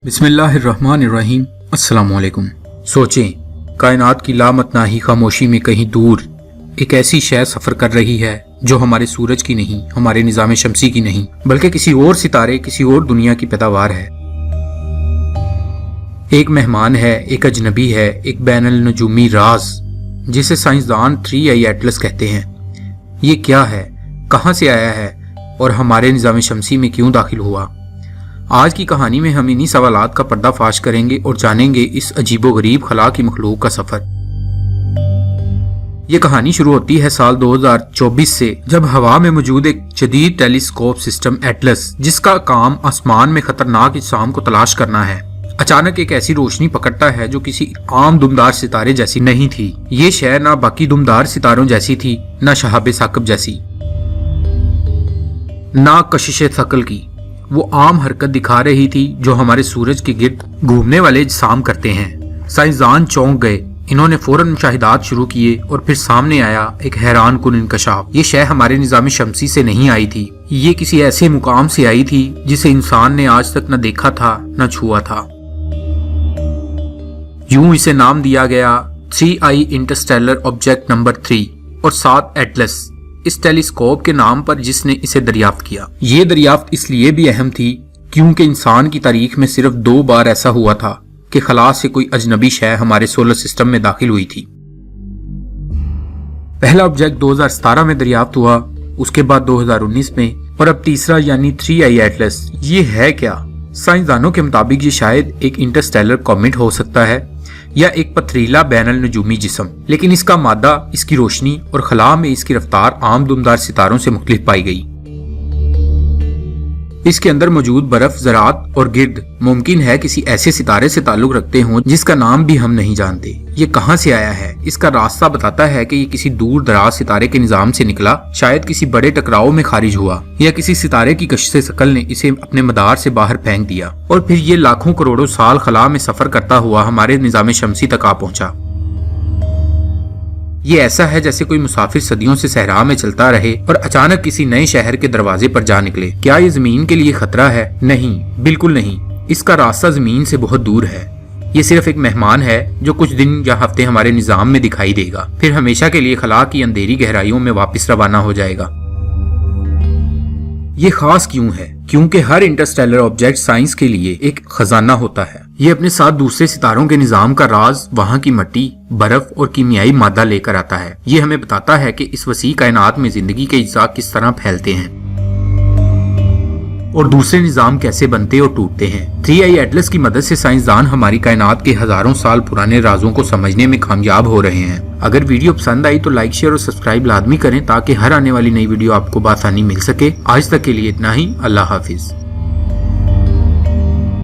बिस्मिल्लाहिर्रहमानिर्रहीम। अस्सलाम वालेकुम। सोचें, कायनात की लामतनाही खामोशी में कहीं दूर एक ऐसी शय सफर कर रही है जो हमारे सूरज की नहीं, हमारे निजाम शमसी की नहीं, बल्कि किसी और सितारे, किसी और दुनिया की पैदावार है। एक मेहमान है, एक अजनबी है, एक बैनुल नजूमी राज जिसे साइंसदान 3i एटलस कहते हैं। ये क्या है, कहाँ से आया है और हमारे निजाम शमसी में क्यों दाखिल हुआ? आज की कहानी में हम इन्हीं सवालात का पर्दाफाश करेंगे और जानेंगे इस अजीबोगरीब खला की मखलूक का सफर। ये कहानी शुरू होती है साल 2024 से, जब हवा में मौजूद एक जदीद टेलीस्कोप सिस्टम एटलस, जिसका काम आसमान में खतरनाक अजसाम को तलाश करना है, अचानक एक ऐसी रोशनी पकड़ता है जो किसी आम दुमदार सितारे जैसी नहीं थी। ये शय ना बाकी दुमदार सितारों जैसी थी, ना शहाब साकब जैसी, ना कशिश थकल की। वो आम हरकत दिखा रही थी जो हमारे सूरज के गिर्द घूमने वाले अजसाम करते हैं। साइंसदान चौंक गए। इन्होंने फौरन मुशाहिदात शुरू किए और फिर सामने आया एक हैरान कुन इंकशाफ। ये शय हमारे निजाम शमसी से नहीं आई थी, ये किसी ऐसे मुकाम से आई थी जिसे इंसान ने आज तक न देखा था, न छुआ था। यूं इसे नाम दिया गया 3i इंटरस्टेलर ऑब्जेक्ट नंबर 3 और 7 एटलस, इस टेलीस्कोप के नाम पर जिसने इसे दरियाफ्त किया। ये दरियाफ्त इसलिए भी अहम थी क्योंकि इंसान की तारीख में सिर्फ 2 बार ऐसा हुआ था कि खला से कोई अजनबी शय हमारे सोलर सिस्टम में दाखिल हुई थी। पहला ऑब्जेक्ट 2017 में दरियाफ्त हुआ, उसके बाद 2019 में, और अब तीसरा यानी 3i एटलस। ये है क्या? साइंसदानों के मुताबिक ये शायद एक इंटरस्टेलर कॉमेट हो सकता है या एक पथरीला बैनुल नजूमी जिस्म, लेकिन इसका मादा, इसकी रोशनी और खला में इसकी रफ्तार आम दुमदार सितारों से मुख्तलिफ पाई गई। इसके अंदर मौजूद बर्फ, ज़रात और गिर्द मुमकिन है किसी ऐसे सितारे से ताल्लुक रखते हों जिसका नाम भी हम नहीं जानते। ये कहाँ से आया है? इसका रास्ता बताता है कि ये किसी दूर दराज सितारे के निजाम से निकला, शायद किसी बड़े टकराव में खारिज हुआ, या किसी सितारे की कशिश शकल ने इसे अपने मदार से बाहर फेंक दिया और फिर ये लाखों करोड़ों साल खला में सफर करता हुआ हमारे निजाम शमसी तक आ पहुंचा। ये ऐसा है जैसे कोई मुसाफिर सदियों से सहरा में चलता रहे और अचानक किसी नए शहर के दरवाजे पर जा निकले। क्या ये जमीन के लिए खतरा है? नहीं, बिल्कुल नहीं। इसका रास्ता जमीन से बहुत दूर है। ये सिर्फ एक मेहमान है जो कुछ दिन या हफ्ते हमारे निजाम में दिखाई देगा, फिर हमेशा के लिए खला की अंधेरी गहराइयों में वापस रवाना हो जाएगा। ये खास क्यों है? क्योंकि हर इंटरस्टेलर ऑब्जेक्ट साइंस के लिए एक खजाना होता है। ये अपने साथ दूसरे सितारों के निजाम का राज, वहाँ की मिट्टी, बर्फ और कीमियाई मादा लेकर आता है। ये हमें बताता है कि इस वसी कायनात में जिंदगी के अज्जा किस तरह फैलते हैं और दूसरे निजाम कैसे बनते और टूटते हैं। 3i एटलस की मदद से साइंसदान हमारी कायनात के हजारों साल पुराने राजों को समझने में कामयाब हो रहे हैं। अगर वीडियो पसंद आई तो लाइक, शेयर और सब्सक्राइब लाजमी करें ताकि हर आने वाली नई वीडियो आपको बआसानी मिल सके। आज तक के लिए इतना ही। अल्लाह हाफिज।